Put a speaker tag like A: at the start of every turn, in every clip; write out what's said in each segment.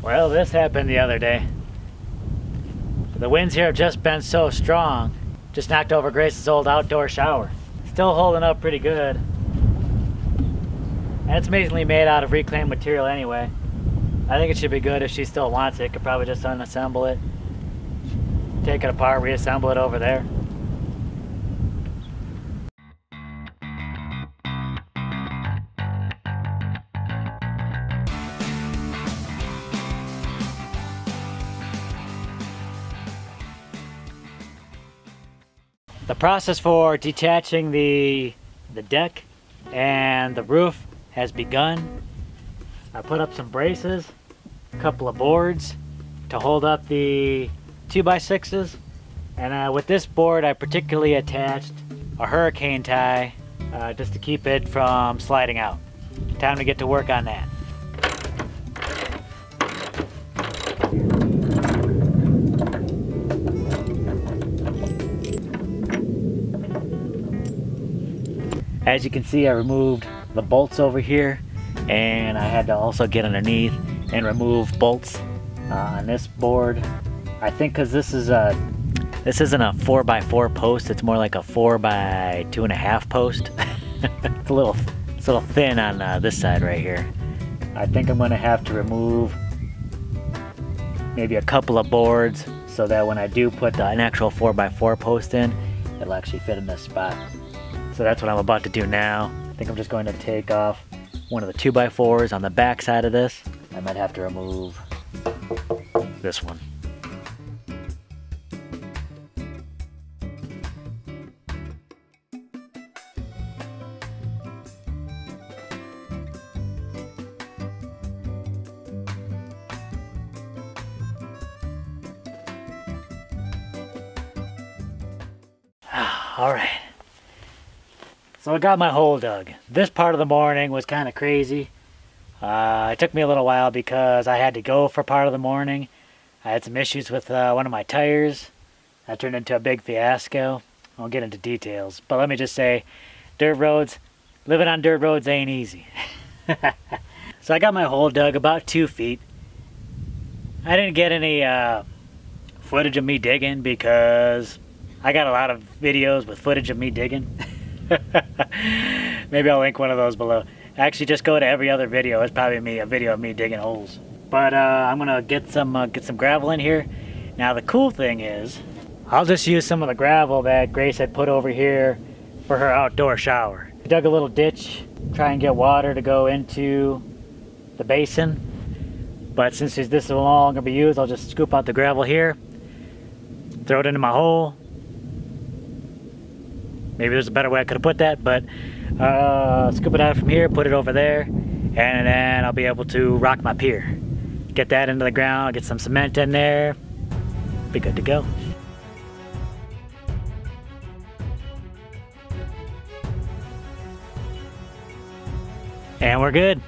A: Well, this happened the other day. The winds here have just been so strong, just knocked over Grace's old outdoor shower. Still holding up pretty good. And it's amazingly made out of reclaimed material anyway. I think it should be good if she still wants it. Could probably just unassemble it, take it apart, reassemble it over there. The process for detaching the deck and the roof has begun. I put up some braces, a couple of boards to hold up the 2x6s, and with this board I particularly attached a hurricane tie just to keep it from sliding out. Time to get to work on that. As you can see, I removed the bolts over here, and I had to also get underneath and remove bolts on this board. I think because this isn't a 4x4 post, it's more like a 4x2.5 post. it's a little thin on this side right here. I think I'm gonna have to remove maybe a couple of boards so that when I do put an actual 4x4 post in, it'll actually fit in this spot. So that's what I'm about to do now. I think I'm just going to take off one of the 2x4s on the back side of this. I might have to remove this one. All right. So I got my hole dug. This part of the morning was kind of crazy. It took me a little while because I had to go for part of the morning. I had some issues with one of my tires. That turned into a big fiasco. I won't get into details, but let me just say, dirt roads, living on dirt roads ain't easy. So I got my hole dug about 2 feet. I didn't get any footage of me digging because I got a lot of videos with footage of me digging. Maybe I'll link one of those below. Actually, just go to every other video. It's probably a video of me digging holes. But I'm gonna get some gravel in here. Now the cool thing is, I'll just use some of the gravel that Grace had put over here for her outdoor shower. I dug a little ditch, try and get water to go into the basin. But since this is no longer gonna be used, I'll just scoop out the gravel here, throw it into my hole. Maybe there's a better way I could have put that, but scoop it out from here, put it over there, and then I'll be able to rock my pier. Get that into the ground, get some cement in there, be good to go. And we're good.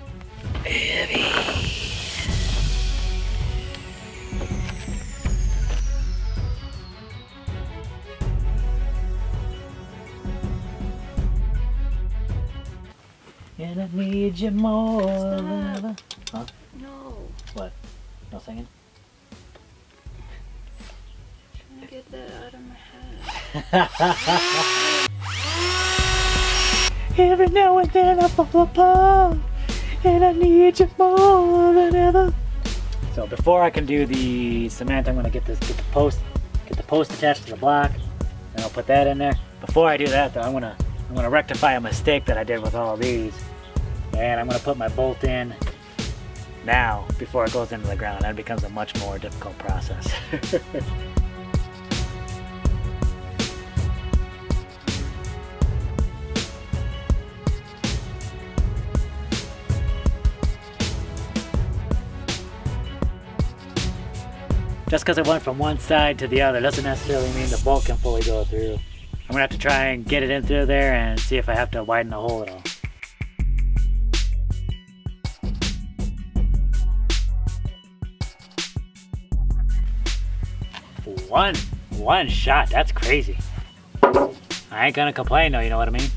A: And I need you more than ever. Huh?
B: No.
A: What? No singing?
B: Trying to get that out of my head.
A: Every now and then I fall apart, and I need you more than ever. So before I can do the cement, I'm gonna get the post attached to the block, and I'll put that in there. Before I do that, though, I'm gonna rectify a mistake that I did with all these. And I'm going to put my bolt in now before it goes into the ground. That becomes a much more difficult process. Just because it went from one side to the other doesn't necessarily mean the bolt can fully go through. I'm going to have to try and get it in through there and see if I have to widen the hole at all. One shot, that's crazy. I ain't gonna complain though, you know what I mean?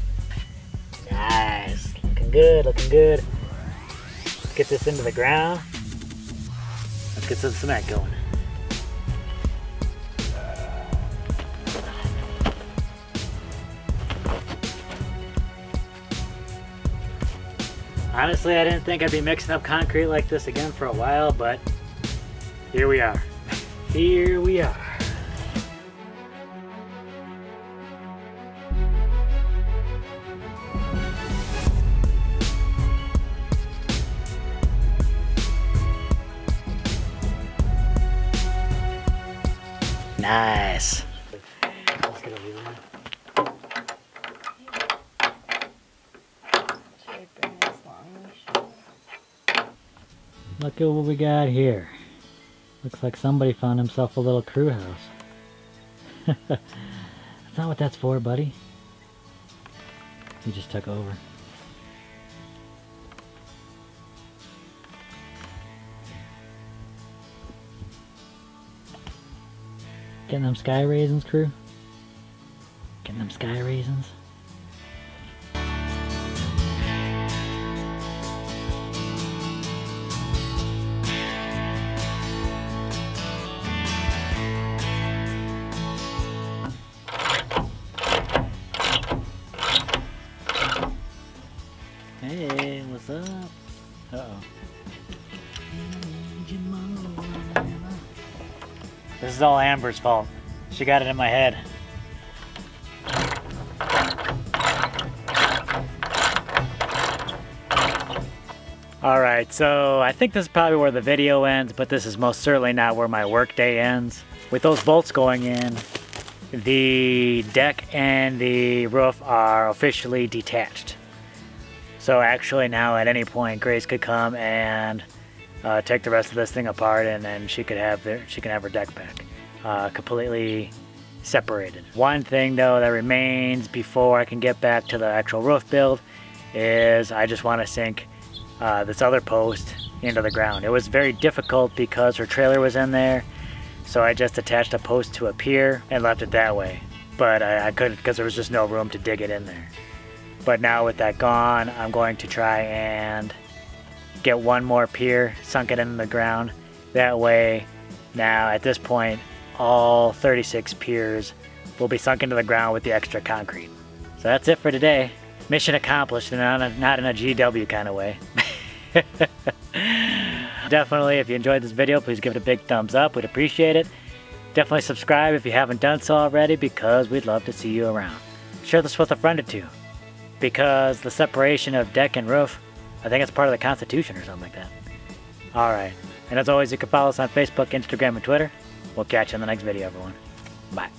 A: Nice, looking good, looking good. Let's get this into the ground. Let's get some cement going. Honestly, I didn't think I'd be mixing up concrete like this again for a while, but here we are. Here we are. Nice. Let's get over here. Look at what we got here. Looks like somebody found himself a little crew house. That's not what that's for, buddy. He just took over. Getting them sky raisins, crew? Getting them sky raisins? Hey, what's up? Uh-oh. This is all Amber's fault. She got it in my head. Alright, so I think this is probably where the video ends, but this is most certainly not where my work day ends. With those bolts going in, the deck and the roof are officially detached. So actually now at any point Grace could come and take the rest of this thing apart, and then she can have her deck back, completely separated. One thing though that remains before I can get back to the actual roof build is I just want to sink this other post into the ground. It was very difficult because her trailer was in there, so I just attached a post to a pier and left it that way. But I couldn't, because there was just no room to dig it in there. But now with that gone, I'm going to try and get one more pier, sunk it into the ground. That way, now at this point, all 36 piers will be sunk into the ground with the extra concrete. So that's it for today. Mission accomplished, and not in a GW kind of way. Definitely, if you enjoyed this video, please give it a big thumbs up. We'd appreciate it. Definitely subscribe if you haven't done so already, because we'd love to see you around. Share this with a friend or two, because the separation of deck and roof, I think it's part of the Constitution or something like that. Alright, and as always, you can follow us on Facebook, Instagram, and Twitter. We'll catch you in the next video, everyone. Bye.